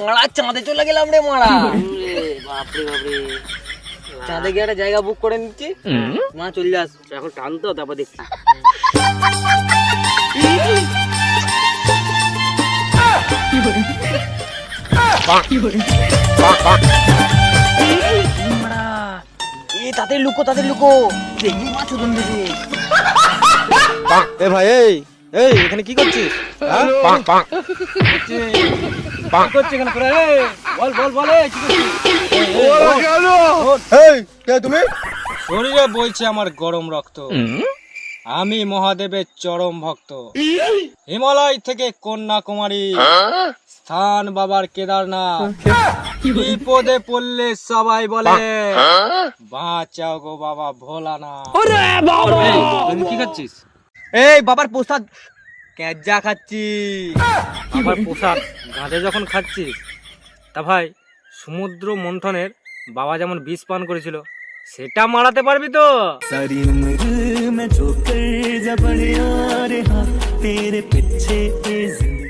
মারা চাঁদে চলে গেলাম রে মারা। বাপরে বাপরে, চাঁদে গিয়ে একটা জায়গা বুক করে নিচ্ছি, মা চলে যাস এখন টান তো, তারপর দেখছি। তাদের লুকো, তাদের লুকো, দেখবি মাছ উদন দিবি। এ ভাই, এই এই এখানে কি করছিস? কি করছিস এখানে তোরা? বল বল বল, কি করছিস? এই কে তুমি? শরীরে বইছে আমার গরম রক্ত, আমি মহাদেবের চরম ভক্ত। হিমালয় থেকে কন্যাকুমারী, স্থান বাবার কেদারনাথ। বিপদে পড়লে সবাই বলে বাঁচাও গো বাবা ভোলানাথ। তুই কি খাচ্ছিস? এই বাবার প্রসাদ কেজা খাচ্ছি। বাবার প্রসাদ গাঁজা যখন খাচ্ছিস, তা ভাই সমুদ্র মন্থনের বাবা যেমন বিষ পান করেছিল, সেটা মারাতে পারবি তো? सारी उम्र मैं जो कर जा बढ़िया रहा तेरे पीछे जिंदगी।